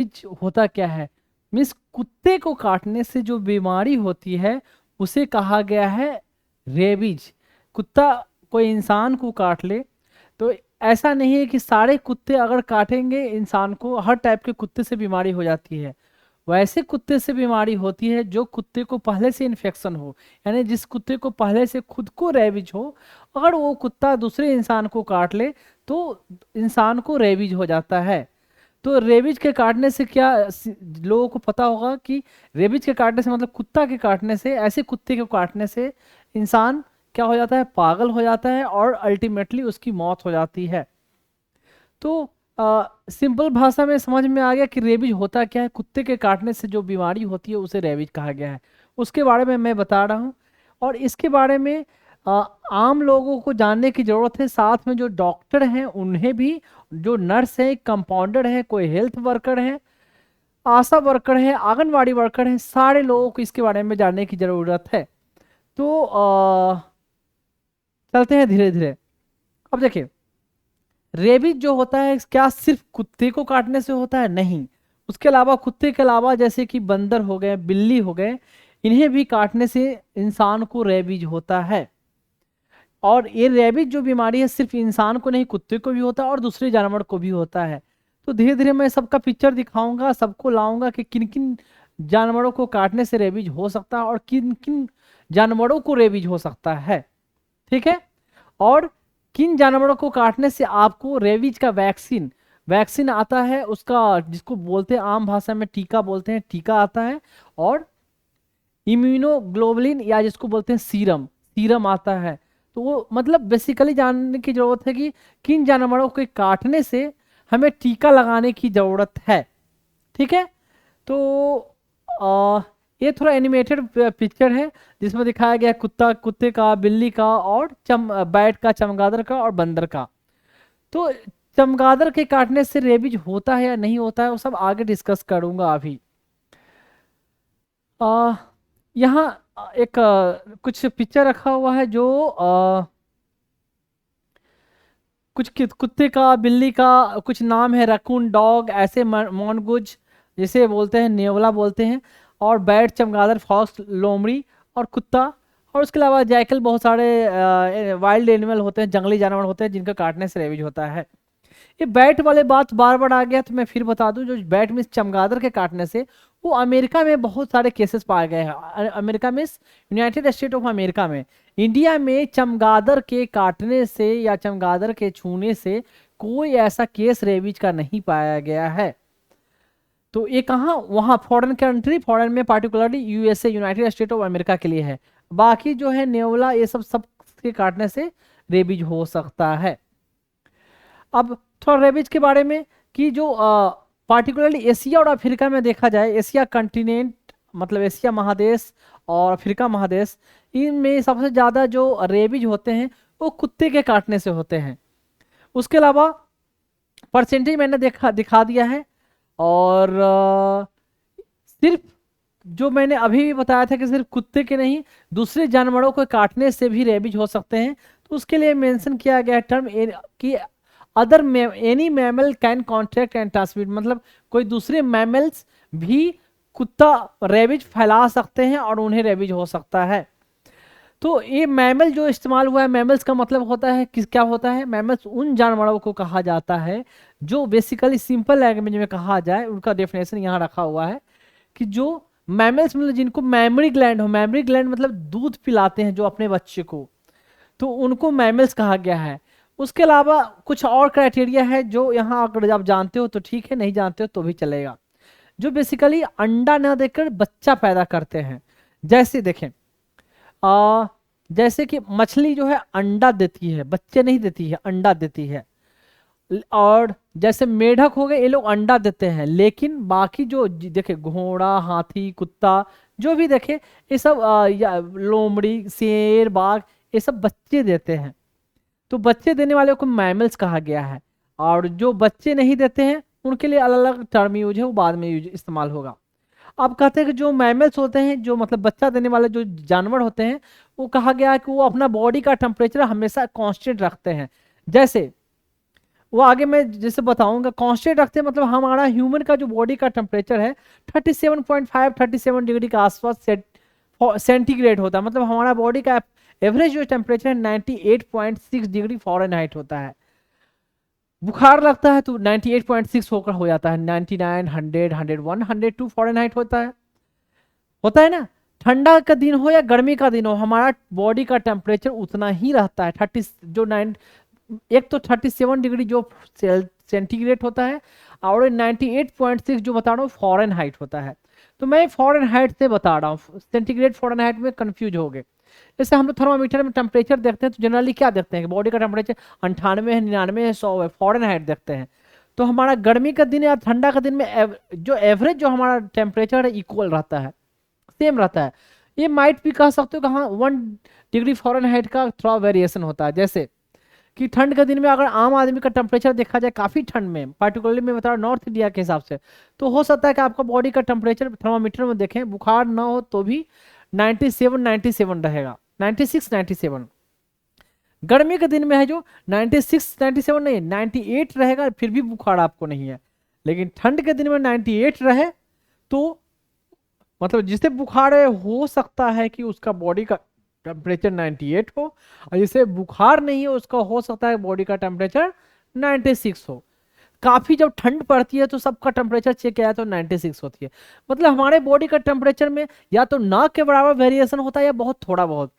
Rabies होता क्या है? मीन्स कुत्ते को काटने से जो बीमारी होती है उसे कहा गया है रेबीज। कुत्ता कोई इंसान को काट ले तो ऐसा नहीं है कि सारे कुत्ते अगर काटेंगे इंसान को हर टाइप के कुत्ते से बीमारी हो जाती है। वैसे कुत्ते से बीमारी होती है जो कुत्ते को पहले से इन्फेक्शन हो, यानी जिस कुत्ते को पहले से खुद को रेबीज हो, अगर वो कुत्ता दूसरे इंसान को काट ले तो इंसान को रेबीज हो जाता है। तो रेबीज के काटने से क्या लोगों को पता होगा कि रेबीज के काटने से मतलब कुत्ता के काटने से, ऐसे कुत्ते के काटने से इंसान क्या हो जाता है, पागल हो जाता है और अल्टीमेटली उसकी मौत हो जाती है। तो सिंपल भाषा में समझ में आ गया कि रेबीज होता क्या है। कुत्ते के काटने से जो बीमारी होती है उसे रेबीज कहा गया है, उसके बारे में मैं बता रहा हूँ। और इसके बारे में आम लोगों को जानने की ज़रूरत है, साथ में जो डॉक्टर हैं उन्हें भी, जो नर्स है, कंपाउंडर है, कोई हेल्थ वर्कर है, आशा वर्कर है, आंगनवाड़ी वर्कर है, सारे लोगों को इसके बारे में जानने की ज़रूरत है। तो चलते हैं धीरे धीरे। अब देखिए, रेबीज जो होता है क्या सिर्फ कुत्ते को काटने से होता है? नहीं, उसके अलावा कुत्ते के अलावा जैसे कि बंदर हो गए, बिल्ली हो गए, इन्हें भी काटने से इंसान को रेबीज होता है। और ये रेबीज जो बीमारी है सिर्फ इंसान को नहीं, कुत्ते को भी होता है और दूसरे जानवर को भी होता है। तो धीरे धीरे मैं सबका पिक्चर दिखाऊंगा, सबको लाऊंगा कि किन किन जानवरों को काटने से रेबीज हो सकता है और किन किन जानवरों को रेबीज हो सकता है। ठीक है? और किन जानवरों को काटने से आपको रेबीज का वैक्सीन वैक्सीन आता है, उसका जिसको बोलते हैं आम भाषा में टीका बोलते हैं, टीका आता है। और इम्यूनोग्लोबुलिन या जिसको बोलते हैं सीरम, सीरम आता है। तो वो मतलब बेसिकली जानने की जरूरत है कि किन जानवरों के काटने से हमें टीका लगाने की जरूरत है। ठीक है? तो ये थोड़ा एनिमेटेड पिक्चर है जिसमें दिखाया गया कुत्ता, कुत्ते का, बिल्ली का और बैट का, चमगादड़ का और बंदर का। तो चमगादड़ के काटने से रेबीज होता है या नहीं होता है वो सब आगे डिस्कस करूंगा अभी। आ, यहाँ एक कुछ पिक्चर रखा हुआ है जो कुछ कुत्ते का, बिल्ली का कुछ नाम है, रकून, डॉग, ऐसे मोनगुज जिसे बोलते हैं, नेवला बोलते हैं, और बैट, चमगादड़, फॉक्स, लोमड़ी और कुत्ता। और उसके अलावा जैकल, बहुत सारे वाइल्ड एनिमल होते हैं, जंगली जानवर होते हैं जिनका काटने से रेबीज होता है। ये बैट वाले बात बार बार आ गया तो मैं फिर बता दूं, जो बैट में चमगादड़ के काटने से वो अमेरिका में बहुत सारे केसेस पाए गए हैं। अमेरिका में, यूनाइटेड स्टेट ऑफ अमेरिका में। इंडिया में चमगादड़ के काटने से या चमगादड़ के छूने से कोई ऐसा केस रेबीज का नहीं पाया गया है। तो ये कहाँ, वहाँ फॉरेन कंट्री, फॉरेन में particularly USA, United state of America के लिए है। बाकी जो है नेवला, ये सब सब के काटने से रेबीज हो सकता है। अब थोड़ा रेबीज के बारे में कि जो पार्टिकुलरली एशिया और अफ्रीका में देखा जाए, एशिया कंटिनेंट मतलब एशिया महादेश और अफ्रीका महादेश, इनमें सबसे ज़्यादा जो रेबीज होते हैं वो कुत्ते के काटने से होते हैं। उसके अलावा परसेंटेज मैंने दिखा दिया है। और सिर्फ जो मैंने अभी भी बताया था कि सिर्फ कुत्ते के नहीं, दूसरे जानवरों को काटने से भी रेबीज हो सकते हैं। तो उसके लिए मेंशन किया गया टर्म कि other any mammal can contract and transmit, मतलब कोई दूसरे मैमल्स भी कुत्ता रेबीज फैला सकते हैं और उन्हें रेबीज हो सकता है। तो ये मैमल जो इस्तेमाल हुआ है, मैमल्स का मतलब होता है किस, क्या होता है, मैमल्स उन जानवरों को कहा जाता है जो बेसिकली सिंपल लैंग्वेज में कहा जाए, उनका डेफिनेशन यहाँ रखा हुआ है कि जो मैमल्स मतलब जिनको मैमरी ग्लैंड हो, मैमरी ग्लैंड मतलब दूध पिलाते हैं जो अपने बच्चे को, तो उनको मैमल्स कहा गया है। उसके अलावा कुछ और क्राइटेरिया है जो यहाँ अगर आप जानते हो तो ठीक है, नहीं जानते हो तो भी चलेगा। जो बेसिकली अंडा न देकर बच्चा पैदा करते हैं। जैसे देखें, जैसे कि मछली जो है अंडा देती है, बच्चे नहीं देती है, अंडा देती है। और जैसे मेढक हो गए, ये लोग अंडा देते हैं, लेकिन बाकी जो देखे घोड़ा, हाथी, कुत्ता, जो भी देखे ये सब लोमड़ी, शेर, बाघ, ये सब बच्चे देते हैं। तो बच्चे देने वाले को मैमल्स कहा गया है। और जो बच्चे नहीं देते हैं उनके लिए अलग अलग टर्म यूज है, वो बाद में यूज इस्तेमाल होगा। अब कहते हैं कि जो मैमल्स होते हैं, जो मतलब बच्चा देने वाले जो जानवर होते हैं, वो कहा गया है कि वो अपना बॉडी का टेम्परेचर हमेशा कांस्टेंट रखते हैं। जैसे वो आगे मैं जैसे बताऊंगा। कांस्टेंट रखते हैं मतलब हमारा ह्यूमन का जो बॉडी का टेम्परेचर है 37.5 37 डिग्री के आसपास सेंटीग्रेड होता है। मतलब हमारा बॉडी का एवरेज जो टेम्परेचर है 98.6 डिग्री फ़ारेनहाइट होता है। बुखार लगता है तो 98.6 होकर हो जाता है, 99 100 101 102 फ़ारेनहाइट होता है ना। ठंडा का दिन हो या गर्मी का दिन हो, हमारा बॉडी का टेम्परेचर उतना ही रहता है। 30 जो 9 एक तो 37 डिग्री जो सेंटीग्रेड होता है, और 98.6 जो बता रहा हूँ फ़ारेनहाइट होता है। तो मैं फ़ारेनहाइट से बता रहा हूँ, सेंटीग्रेड फ़ारेनहाइट में कंफ्यूज हो गए। जैसे हम लोग थर्मामीटर में टेम्परेचर देखते हैं तो जनरली क्या देखते हैं कि बॉडी का टेम्परेचर 98 है, 99 है, 100 है, फ़ारेनहाइट देखते हैं। तो हमारा गर्मी का दिन या ठंडा का दिन में जो एवरेज जो हमारा टेम्परेचर है इक्वल रहता है, सेम रहता है। ये माइट भी कह सकते हो कि हाँ 1 डिग्री फ़ारेनहाइट का थोड़ा वेरिएशन होता है। जैसे कि ठंड के दिन में अगर आम आदमी का टेम्परेचर देखा जाए काफ़ी ठंड में, पर्टिकुलरली मैं बता रहा हूँ नॉर्थ इंडिया के हिसाब से, तो हो सकता है कि आपका बॉडी का टेम्परेचर थर्मामीटर में देखें बुखार ना हो तो भी 97 रहेगा, 96 97। गर्मी के दिन में है जो 96 97 नहीं 98 रहेगा, फिर भी बुखार आपको नहीं है। लेकिन ठंड के दिन में 98 रहे तो मतलब जिसे बुखार है हो सकता है कि उसका बॉडी का टेम्परेचर 98 हो, और जिसे बुखार नहीं है उसका हो सकता है बॉडी का टेम्परेचर 96 हो। काफी जब ठंड पड़ती है तो सबका टेम्परेचर चेक किया तो 96 होती है। मतलब हमारे बॉडी का टेम्परेचर में या तो ना के बराबर वेरिएशन होता है या बहुत थोड़ा बहुत।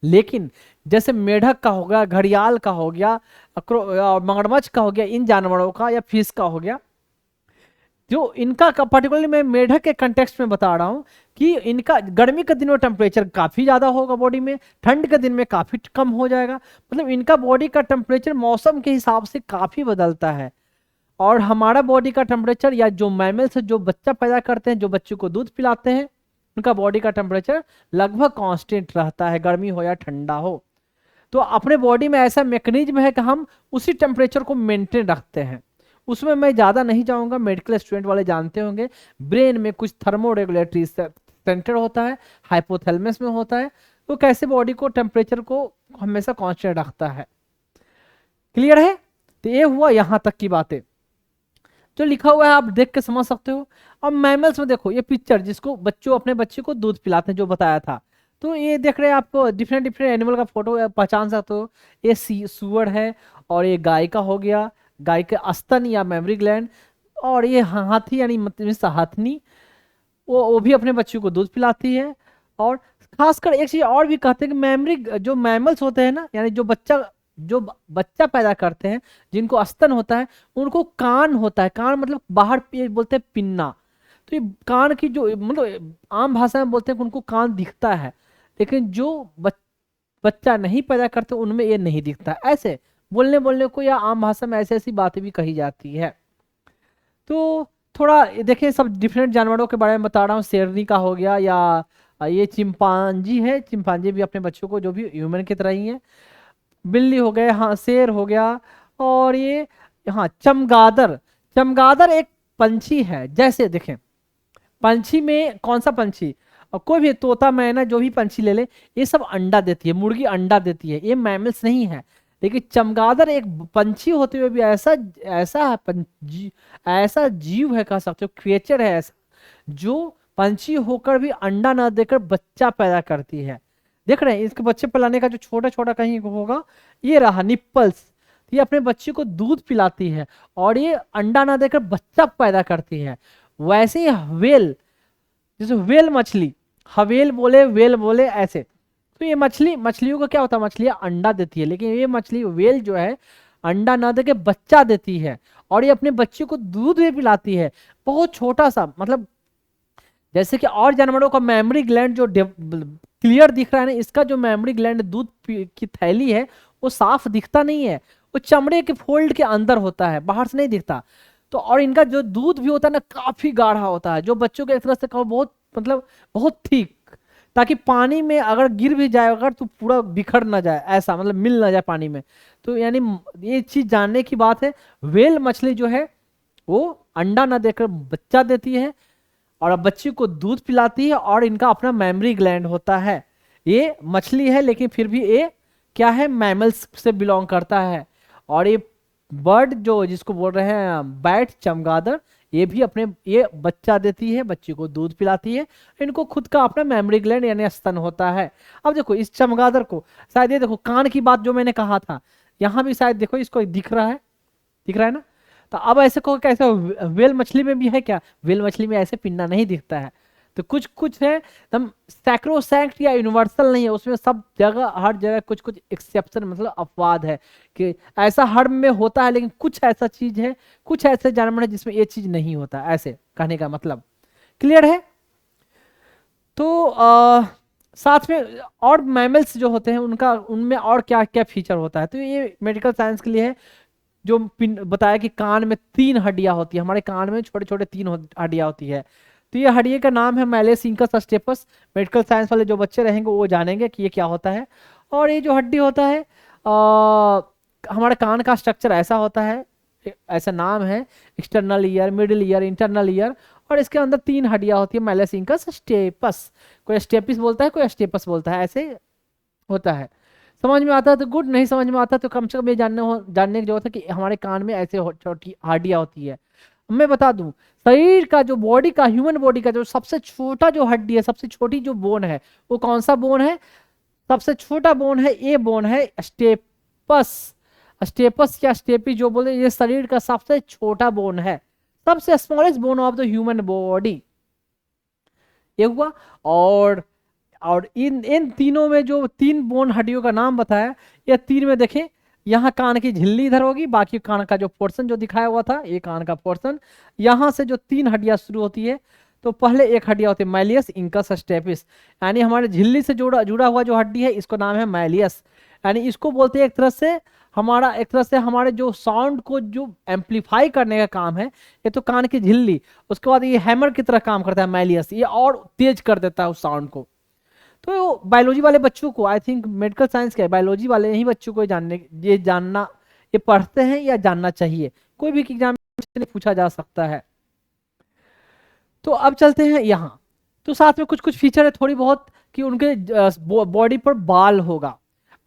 लेकिन जैसे मेढक का हो गया, घड़ियाल का हो गया, मगरमच्छ का हो गया, इन जानवरों का या फिश का हो गया, जो इनका पर्टिकुलरली मैं मेढक के कंटेक्स्ट में बता रहा हूँ कि इनका गर्मी के दिन में टेम्परेचर काफ़ी ज़्यादा होगा बॉडी में, ठंड के दिन में काफ़ी कम हो जाएगा। मतलब इनका बॉडी का टेम्परेचर मौसम के हिसाब से काफ़ी बदलता है। और हमारा बॉडी का टेम्परेचर या जो मैमल्स जो बच्चा पैदा करते हैं, जो बच्चों को दूध पिलाते हैं, उनका बॉडी का टेम्परेचर लगभग कांस्टेंट रहता है, गर्मी हो या ठंडा हो। तो अपने बॉडी में ऐसा मैकेनिज्म है कि हम उसी टेम्परेचर को मेंटेन रखते हैं। उसमें मैं ज़्यादा नहीं जाऊंगा, मेडिकल स्टूडेंट वाले जानते होंगे। ब्रेन में कुछ थर्मो रेगुलेटरी सेंटर होता है, हाइपोथैलेमस में होता है, तो कैसे बॉडी को टेम्परेचर को हमेशा कांस्टेंट रखता है। क्लियर है? तो ये हुआ यहाँ तक की बातें, जो लिखा हुआ है आप देख के समझ सकते हो। अब मैमल्स में देखो ये पिक्चर, जिसको बच्चों अपने बच्चे को दूध पिलाते हैं जो बताया था, तो ये देख रहे हैं आपको डिफरेंट डिफरेंट एनिमल का फोटो पहचान सकते हो। ये सुअर है, और ये गाय का हो गया, गाय के स्तन या मेमरी ग्लैंड, और ये हाथी यानी मतलब हथनी, वो भी अपने बच्चों को दूध पिलाती है। और खासकर एक चीज और भी कहते हैं कि मेमरी जो मैमल्स होते हैं ना, यानी जो बच्चा पैदा करते हैं, जिनको स्तन होता है, उनको कान होता है। कान मतलब बाहर ये बोलते हैं पिन्ना। तो ये कान की जो मतलब आम भाषा में बोलते हैं कि उनको कान दिखता है, लेकिन जो बच्चा नहीं पैदा करते उनमें ये नहीं दिखता। ऐसे बोलने बोलने को या आम भाषा में ऐसी ऐसी बातें भी कही जाती है। तो थोड़ा देखिए सब डिफरेंट जानवरों के बारे में बता रहा हूँ। शेरनी का हो गया, या ये चिंपांजी है, चिंपांजी भी अपने बच्चों को जो भी ह्यूमन की तरह ही है। बिल्ली हो गए, हाँ शेर हो गया। और ये हाँ चमगादड़, चमगादड़ एक पंछी है। जैसे देखें पंछी में कौन सा पंछी, और कोई भी तोता मैना जो भी पंछी ले ले, ये सब अंडा देती है, मुर्गी अंडा देती है, ये मैमल्स नहीं है। लेकिन चमगादड़ एक पंछी होते हुए भी ऐसा ऐसा ऐसा जीव है, कह सकते हो क्रिएचर है ऐसा, जो पंछी होकर भी अंडा ना देकर बच्चा पैदा करती है। देख रहे हैं इसके बच्चे पिलाने का जो छोटा छोटा कहीं होगा, ये रहा निप्पल्स। ये अपने बच्चे को दूध पिलाती है और ये अंडा ना देकर बच्चा पैदा करती है। वैसे ही व्हेल, जैसे व्हेल मछली, हवेल बोले वेल बोले ऐसे, तो ये मछलियों का क्या होता है, मछलियां अंडा देती है, लेकिन ये मछली व्हेल जो है अंडा ना देके बच्चा देती है, और ये अपने बच्चे को दूध भी पिलाती है। बहुत छोटा सा, मतलब जैसे कि और जानवरों का मेमोरी ग्लैंड जो क्लियर दिख रहा है ना, इसका जो मेमोरी ग्लैंड दूध की थैली है वो साफ दिखता नहीं है, वो चमड़े के फोल्ड के अंदर होता है, बाहर से नहीं दिखता। तो और इनका जो दूध भी होता है ना काफी गाढ़ा होता है, जो बच्चों के एक तरह से कहो बहुत मतलब बहुत ठीक, ताकि पानी में अगर गिर भी जाए अगर तो पूरा बिखर ना जाए, ऐसा मतलब मिल ना जाए पानी में। तो यानी ये चीज जानने की बात है। व्हेल मछली जो है वो अंडा ना देकर बच्चा देती है, और अब बच्ची को दूध पिलाती है, और इनका अपना मेमोरी ग्लैंड होता है। ये मछली है लेकिन फिर भी ये क्या है, मैमल्स से बिलोंग करता है। और ये बर्ड जो जिसको बोल रहे हैं बैट चमगादड़, ये भी अपने ये बच्चा देती है, बच्चे को दूध पिलाती है, इनको खुद का अपना मेमोरी ग्लैंड यानी स्तन होता है। अब देखो इस चमगादड़ को शायद, ये देखो कान की बात जो मैंने कहा था, यहाँ भी शायद देखो इसको दिख रहा है, दिख रहा है ना। तो अब ऐसे को कैसे, वेल मछली में भी है क्या, वेल मछली में ऐसे पिंडा नहीं दिखता है। तो कुछ कुछ है एकदम सैक्रोसैंक्ट या यूनिवर्सल नहीं है, उसमें सब जगह हर जगह कुछ कुछ एक्सेप्शन मतलब अपवाद है कि ऐसा हर में होता है, लेकिन कुछ ऐसा चीज है, कुछ ऐसे जानवर है जिसमें ये चीज नहीं होता, ऐसे कहने का मतलब क्लियर है। तो साथ में और मैमल्स जो होते हैं उनका, उनमें और क्या क्या फीचर होता है, तो ये मेडिकल साइंस के लिए है। जो बताया कि कान में 3 हड्डियां होती है, हमारे कान में छोटे छोटे 3 हड्डियां होती है। तो ये हड्डी का नाम है malleus incus stapes. Medical science वाले जो बच्चे रहेंगे वो जानेंगे कि ये क्या होता है। और ये जो हड्डी होता है हमारे कान का स्ट्रक्चर ऐसा होता है, ऐसा नाम है, external ear, middle ear, internal ear, और इसके अंदर 3 हड्डियां होती है मैलेस इंकस स्टेपस। कोई स्टेपिस बोलता है, कोई स्टेपस बोलता है, ऐसे होता है। समझ में आता है तो गुड, नहीं समझ में आता तो कम से कम ये जानने की जरूरत है कि हमारे कान में ऐसे छोटी हड्डियां होती है। मैं बता दूं, शरीर का जो बॉडी का, ह्यूमन बॉडी का जो सबसे छोटा जो हड्डी है, सबसे छोटी जो बोन है, वो कौन सा बोन है, सबसे छोटा बोन है, ये बोन है स्टेपस। स्टेपस या स्टेपी जो बोले, ये शरीर का सबसे छोटा बोन है, सबसे smallest bone of the human body, ये हुआ। और इन इन तीनों में जो 3 बोन हड्डियों का नाम बताया, ये 3 में देखें, यहाँ कान की झिल्ली इधर होगी, बाकी कान का जो पोर्शन जो दिखाया हुआ था, ये कान का पोर्शन, यहाँ से जो 3 हड्डियां शुरू होती है, तो पहले एक हड्डिया होती है मैलियस इंकस स्टेपिस, यानी हमारे झिल्ली से जुड़ा हुआ जो हड्डी है, इसको नाम है मैलियस। यानी इसको बोलते हैं एक तरह से हमारे जो साउंड को जो एम्पलीफाई करने का काम है, ये तो कान की झिल्ली, उसके बाद ये हैमर की तरह काम करता है मैलियस, ये और तेज कर देता है उस साउंड को। तो बायोलॉजी वाले बच्चों को, आई थिंक मेडिकल साइंस के बायोलॉजी वाले ही बच्चों को जानना, ये पढ़ते हैं या जानना चाहिए, कोई भी एग्जाम में पूछा जा सकता है। तो अब चलते हैं यहाँ। तो साथ में कुछ कुछ फीचर है थोड़ी बहुत, कि उनके बॉडी पर बाल होगा।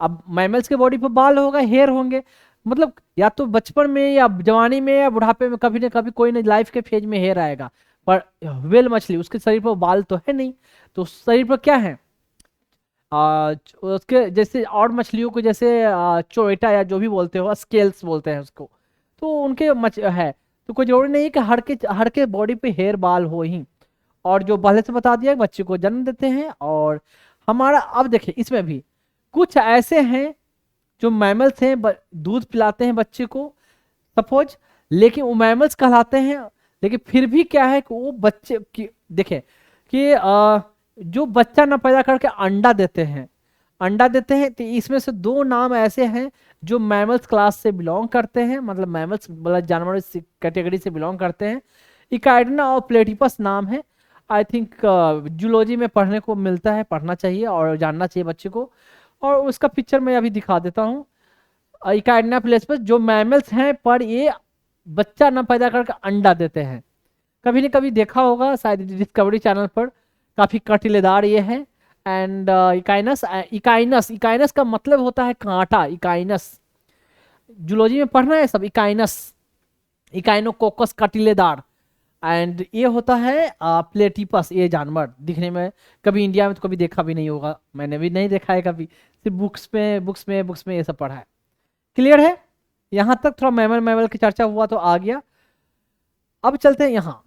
अब मैमल्स के बॉडी पर बाल होगा, हेयर होंगे, मतलब या तो बचपन में या जवानी में या बुढ़ापे में कभी ना कभी कोई ना लाइफ के फेज में हेयर आएगा। पर व्हेल मछली, उसके शरीर पर बाल तो है नहीं, तो शरीर पर क्या है, उसके जैसे और मछलियों को जैसे चोइटा या जो भी बोलते हो, स्केल्स बोलते हैं उसको, तो उनके है। तो कोई जरूरी नहीं है कि हर के बॉडी पे हेयर बाल हो ही। और जो पहले से बता दिया, बच्चे को जन्म देते हैं। और हमारा अब देखिए, इसमें भी कुछ ऐसे हैं जो मैमल्स हैं, दूध पिलाते हैं बच्चे को सपोज, लेकिन वो मैमल्स कहलाते हैं, लेकिन फिर भी क्या है कि वो बच्चे की देखे कि जो बच्चा ना पैदा करके अंडा देते हैं, तो इसमें से 2 नाम ऐसे हैं जो मैमल्स क्लास से बिलोंग करते हैं, मतलब मैमल्स मतलब जानवरों कैटेगरी से बिलोंग करते हैं। इकाइडना और प्लेटिपस नाम है। आई थिंक जूलॉजी में पढ़ने को मिलता है, पढ़ना चाहिए और जानना चाहिए बच्चे को। और उसका पिक्चर मैं अभी दिखा देता हूँ। इकाइडना प्लेटिपस जो मैमल्स हैं, पर ये बच्चा न पैदा करके अंडा देते हैं। कभी न कभी देखा होगा शायद डिस्कवरी चैनल पर, काफी कटीलेदार ये है। एंड इकाइनस का मतलब होता है कांटा, इकाइनस जूलॉजी में पढ़ना है सब, इकाइनोकोकस कटीलेदार। एंड ये होता है प्लेटिपस, ये जानवर दिखने में कभी इंडिया में तो कभी देखा भी नहीं होगा, मैंने भी नहीं देखा है कभी, सिर्फ बुक्स में ये सब पढ़ा है। क्लियर है, यहाँ तक थोड़ा मैमल की चर्चा हुआ तो आ गया। अब चलते हैं यहाँ,